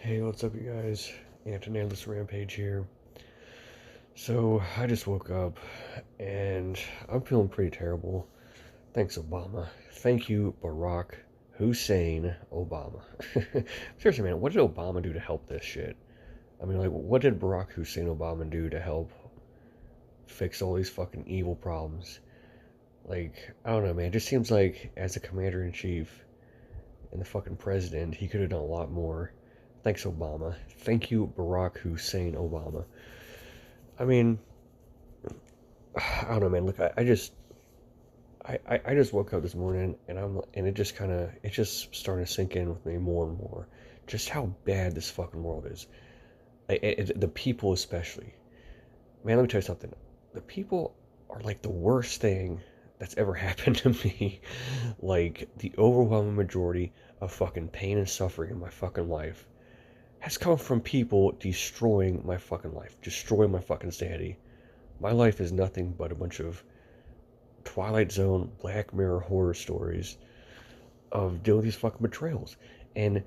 Hey, what's up, you guys? Antonandless Rampage here. So, I just woke up and I'm feeling pretty terrible. Thanks, Obama. Thank you, Barack Hussein Obama. Seriously, man, what did Obama do to help this shit? I mean, like, what did Barack Hussein Obama do to help fix all these fucking evil problems? Like, I don't know, man. It just seems like as a commander in chief and the fucking president, he could have done a lot more. Thanks, Obama. Thank you, Barack Hussein Obama. I mean, I don't know, man. Look, I just woke up this morning and it just starting to sink in with me more and more, just how bad this fucking world is. The people especially, man. Let me tell you something. The people are like the worst thing that's ever happened to me. Like the overwhelming majority of fucking pain and suffering in my fucking life has come from people destroying my fucking life, destroying my fucking sanity. My life is nothing but a bunch of Twilight Zone, Black Mirror horror stories of dealing with these fucking betrayals. And,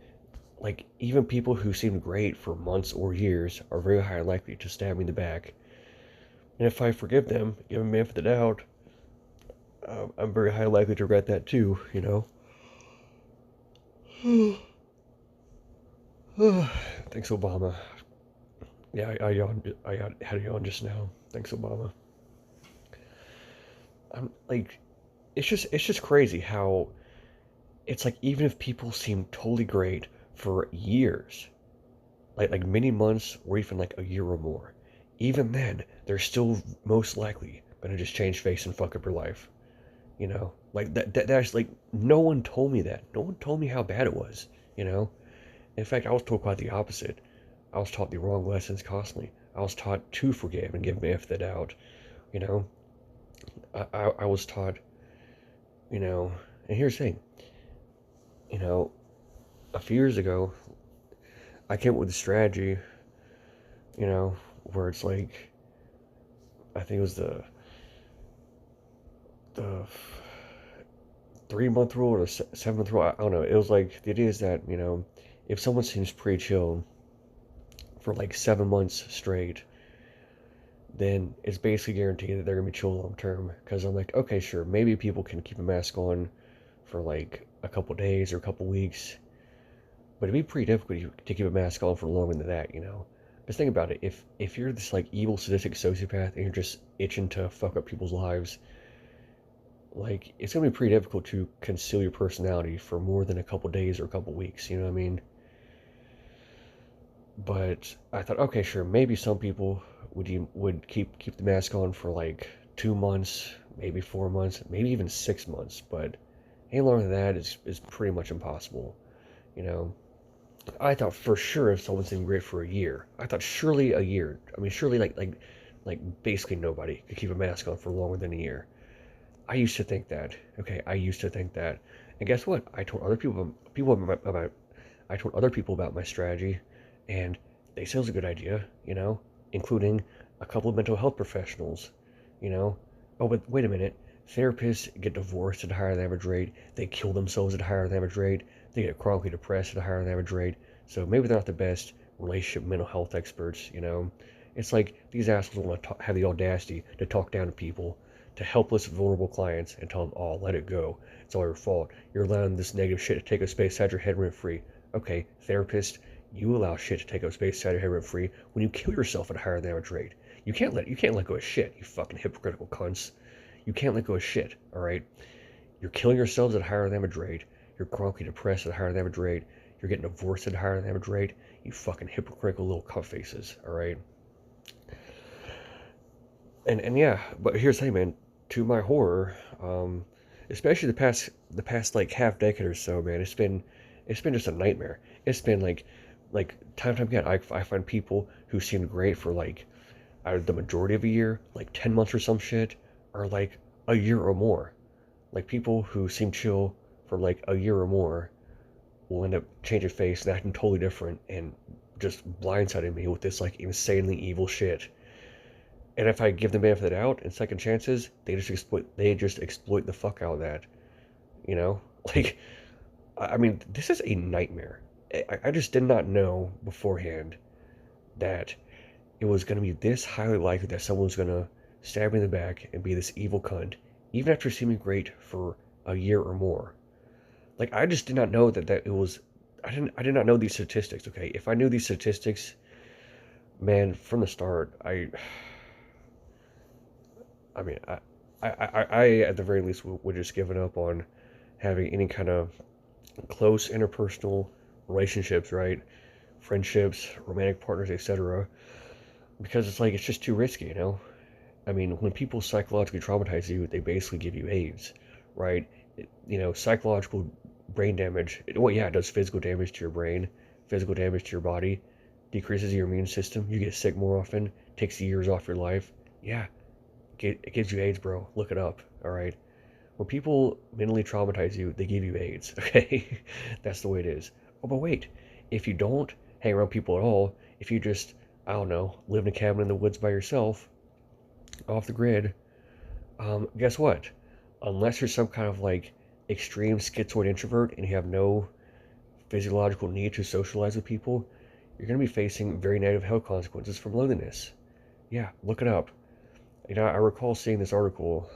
like, even people who seemed great for months or years are very high likely to stab me in the back. And if I forgive them, give them the benefit of the doubt, I'm very high likely to regret that too, you know? Thanks, Obama. Yeah, I yawned. Had a yawn just now. Thanks, Obama. I'm like, it's just crazy how it's like even if people seem totally great for years, like many months or even like a year or more, even then they're still most likely gonna just change face and fuck up your life. You know, like that's like no one told me that. No one told me how bad it was. You know, in fact, I was told quite the opposite. I was taught the wrong lessons constantly. I was taught to forgive and give benefit of the doubt. You know, I was taught. You know, and here's the thing. You know, a few years ago, I came up with a strategy, you know, where it's like, I think it was the 3 month rule or the 7 month rule. I don't know. It was like the idea is that if someone seems pretty chill for like 7 months straight, then it's basically guaranteed that they're gonna be chill long term. Because I'm like, okay, sure, maybe people can keep a mask on for like a couple days or a couple weeks, but it'd be pretty difficult to keep a mask on for longer than that, you know. Just think about it. If you're this like evil sadistic sociopath and you're just itching to fuck up people's lives, like it's gonna be pretty difficult to conceal your personality for more than a couple days or a couple weeks. You know what I mean? But I thought, okay, sure, maybe some people would keep the mask on for like 2 months, maybe 4 months, maybe even 6 months. But any longer than that is pretty much impossible. You know, I thought for sure if someone's been great for a year, I thought surely a year. I mean, surely like basically nobody could keep a mask on for longer than a year. I used to think that. Okay, I used to think that. And guess what? I told other people about I told other people about my strategy, and they said it was a good idea. You know, including a couple of mental health professionals. You know, oh, but wait a minute. Therapists get divorced at a higher than average rate. They kill themselves at a higher than average rate. They get chronically depressed at a higher than average rate. So maybe they're not the best relationship mental health experts. You know, it's like these assholes want to have the audacity to talk down to people, to helpless, vulnerable clients, and tell them, oh, let it go. It's all your fault. You're allowing this negative shit to take up space inside your head rent free. Okay, therapist, you allow shit to take up space inside your head rent free when you kill yourself at a higher than average rate. You can't let go of shit, you fucking hypocritical cunts. You can't let go of shit, alright? You're killing yourselves at a higher than average rate. You're chronically depressed at a higher than average rate. You're getting divorced at a higher than average rate. You fucking hypocritical little cunt faces, alright? And yeah, but here's the thing, man. To my horror, especially the past like half decade or so, man, it's been just a nightmare. It's been like time and time again. I find people who seemed great for like either the majority of a year, like 10 months or some shit, or like a year or more. Like people who seem chill for like a year or more will end up changing face and acting totally different and just blindsiding me with this like insanely evil shit. And if I give them benefit of the doubt and second chances, they just exploit the fuck out of that. You know? Like I mean, this is a nightmare. I just did not know beforehand that it was going to be this highly likely that someone was going to stab me in the back and be this evil cunt, even after seeming great for a year or more. Like, I just did not know that it was. I did not know these statistics. Okay, if I knew these statistics, man, from the start, I mean, I at the very least would just given up on having any kind of close interpersonal relationships, right? Friendships, romantic partners, etc. Because it's like it's just too risky, you know. I mean, when people psychologically traumatize you, they basically give you AIDS, right? Psychological brain damage. Well, yeah, it does physical damage to your brain, physical damage to your body, decreases your immune system. You get sick more often, takes years off your life. Yeah, it gives you AIDS, bro. Look it up, all right? When people mentally traumatize you, they give you AIDS, okay? That's the way it is. Oh, but wait, if you don't hang around people at all, if you just, I don't know, live in a cabin in the woods by yourself, off the grid, guess what? Unless you're some kind of like extreme schizoid introvert and you have no physiological need to socialize with people, you're going to be facing very negative health consequences from loneliness. Yeah, look it up. I recall seeing this article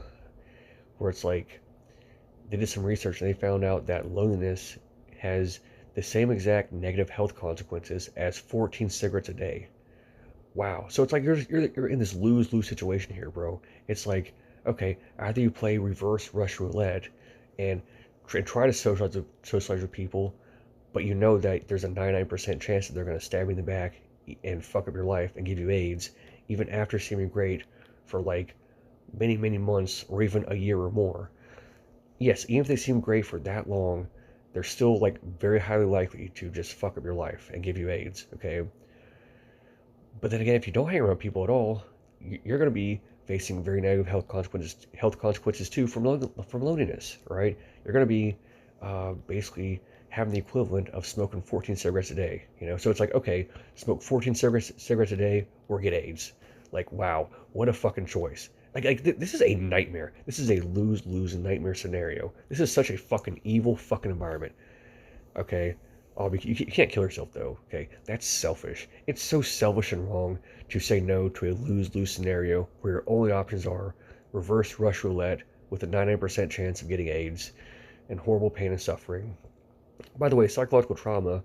where it's like they did some research and they found out that loneliness has the same exact negative health consequences as 14 cigarettes a day. Wow. So it's like you're in this lose-lose situation here, bro. It's like, okay, either you play reverse Russian roulette and try to socialize with people, but you know that there's a 99% chance that they're going to stab you in the back and fuck up your life and give you AIDS, even after seeming great for like many, many months or even a year or more. Yes, even if they seem great for that long, they're still like very highly likely to just fuck up your life and give you AIDS, okay? But then again, if you don't hang around people at all, you're going to be facing very negative health consequences too from loneliness, right? You're going to be basically having the equivalent of smoking 14 cigarettes a day, you know. So it's like, okay, smoke 14 cigarettes a day or get AIDS. Like, wow, what a fucking choice. This is a nightmare. This is a lose-lose nightmare scenario. This is such a fucking evil fucking environment. Okay, you can't kill yourself though. Okay, that's selfish. It's so selfish and wrong to say no to a lose-lose scenario where your only options are reverse rush roulette with a 99% chance of getting AIDS and horrible pain and suffering. By the way, psychological trauma,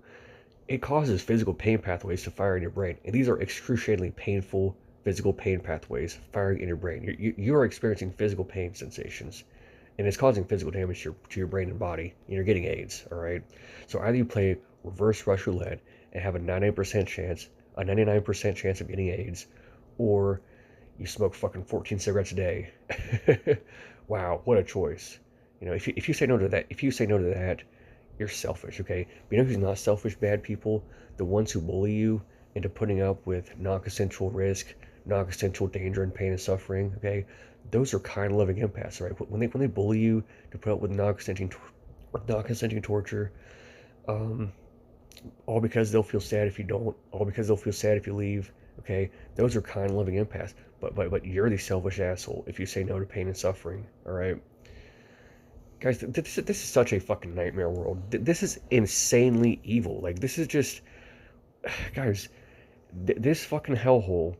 it causes physical pain pathways to fire in your brain, and these are excruciatingly painful physical pain pathways firing in your brain. You are experiencing physical pain sensations, and it's causing physical damage to your brain and body, and you're getting AIDS, all right? So either you play reverse rush roulette and have a 99% chance of getting AIDS, or you smoke fucking 14 cigarettes a day. Wow, what a choice. If you say no to that, you're selfish, okay? But you know who's not selfish, bad people? The ones who bully you into putting up with non-consensual risk, non-consensual danger and pain and suffering, okay? Those are kind of loving empaths, right? When they bully you to put up with non-consenting torture, um, all because they'll feel sad if you don't, all because they'll feel sad if you leave, okay? Those are kind, loving empaths. But you're the selfish asshole if you say no to pain and suffering, all right? Guys, this is such a fucking nightmare world. This is insanely evil. Like, this is just, guys, this fucking hellhole.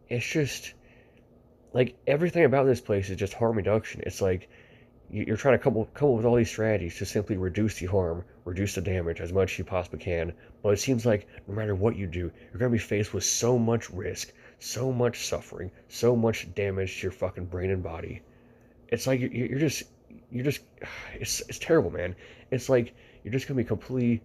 It's just like everything about this place is just harm reduction. It's like you're trying to come up with all these strategies to simply reduce the harm, reduce the damage as much as you possibly can. But it seems like no matter what you do, you're going to be faced with so much risk, so much suffering, so much damage to your fucking brain and body. It's like you're just it's terrible, man. It's like you're just going to be completely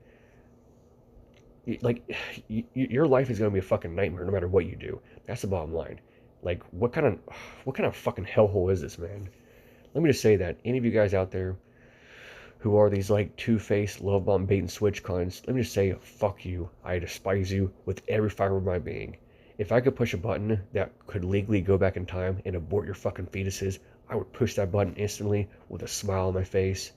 like your life is going to be a fucking nightmare no matter what you do. That's the bottom line. Like what kind of fucking hellhole is this, man? Let me just say that any of you guys out there who are these like two-faced love bomb bait and switch cons, let me just say fuck you. I despise you with every fiber of my being. If I could push a button that could legally go back in time and abort your fucking fetuses, I would push that button instantly with a smile on my face,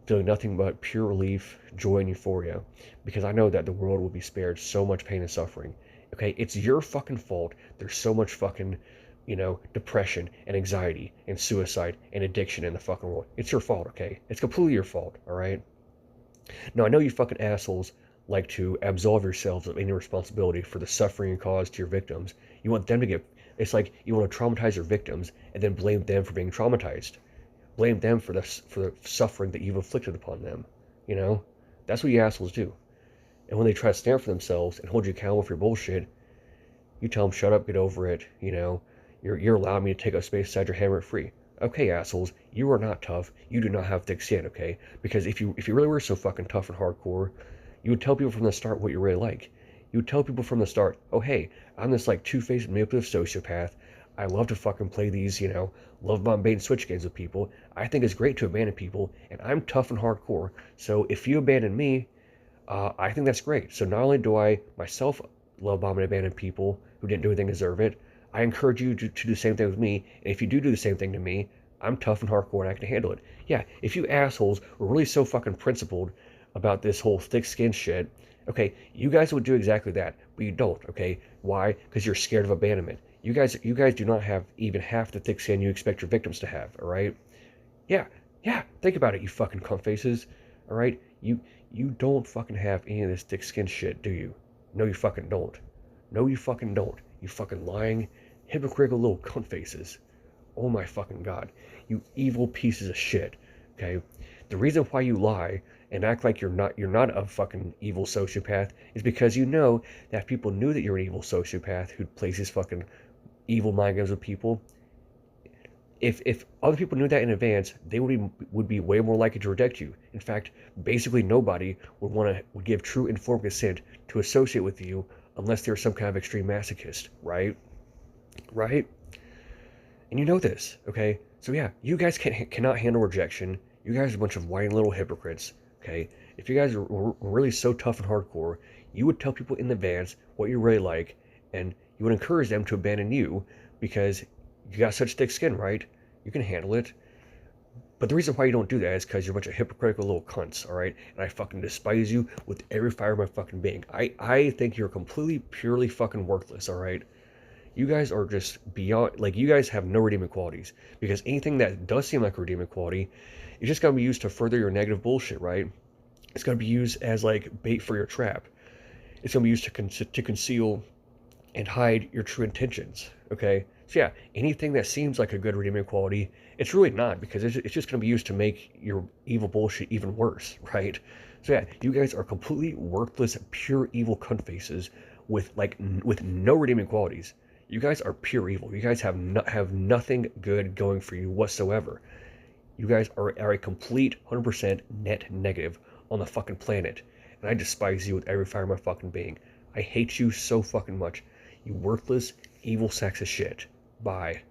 feeling nothing but pure relief, joy, and euphoria, because I know that the world will be spared so much pain and suffering. Okay, it's your fucking fault. There's so much fucking, depression and anxiety and suicide and addiction in the fucking world. It's your fault, okay? It's completely your fault, all right? Now, I know you fucking assholes like to absolve yourselves of any responsibility for the suffering you caused to your victims. You want them to get, it's like you want to traumatize your victims and then blame them for being traumatized. Blame them for the suffering that you've inflicted upon them. You know? That's what you assholes do. And when they try to stand for themselves and hold you accountable for your bullshit, you tell them, shut up, get over it, you know? You're allowing me to take up space inside your hammer free. Okay, assholes, you are not tough. You do not have thick skin, okay? Because if you really were so fucking tough and hardcore, you would tell people from the start what you're really like. You would tell people from the start, oh hey, I'm this like two-faced manipulative sociopath. I love to fucking play these, you know, love bomb bait and switch games with people. I think it's great to abandon people, and I'm tough and hardcore. So if you abandon me, I think that's great. So not only do I myself love bomb and abandon people who didn't do anything to deserve it, I encourage you to do the same thing with me. And if you do the same thing to me, I'm tough and hardcore and I can handle it. Yeah, if you assholes were really so fucking principled about this whole thick skin shit, okay, you guys would do exactly that, but you don't, okay? Why? Because you're scared of abandonment. You guys do not have even half the thick skin you expect your victims to have, all right? Yeah, yeah, think about it, you fucking cunt faces, all right? You don't fucking have any of this thick skin shit, do you? No, you fucking don't. No, you fucking don't. You fucking lying, hypocritical little cunt faces. Oh my fucking god. You evil pieces of shit. Okay? The reason why you lie and act like you're not a fucking evil sociopath is because you know that if people knew that you're an evil sociopath who plays these fucking evil mind games with people, if other people knew that in advance, they would be way more likely to reject you. In fact, basically nobody would give true informed consent to associate with you unless they're some kind of extreme masochist, right? Right? And you know this, okay? So yeah, you guys cannot handle rejection. You guys are a bunch of whiny little hypocrites, okay? If you guys were really so tough and hardcore, you would tell people in advance what you're really like, and you would encourage them to abandon you because you got such thick skin, right? You can handle it. But the reason why you don't do that is because you're a bunch of hypocritical little cunts, all right? And I fucking despise you with every fiber of my fucking being. I think you're completely, purely fucking worthless, all right? You guys are just beyond, like, you guys have no redeeming qualities. Because anything that does seem like a redeeming quality is just going to be used to further your negative bullshit, right? It's going to be used as, like, bait for your trap. It's going to be used to conceal and hide your true intentions, okay? So yeah, anything that seems like a good redeeming quality, it's really not, because it's just going to be used to make your evil bullshit even worse, right? So yeah, you guys are completely worthless, pure evil cunt faces with no redeeming qualities. You guys are pure evil. You guys have nothing good going for you whatsoever. You guys are a complete 100% net negative on the fucking planet, and I despise you with every fiber of my fucking being. I hate you so fucking much. You worthless, evil sacks of shit. Bye.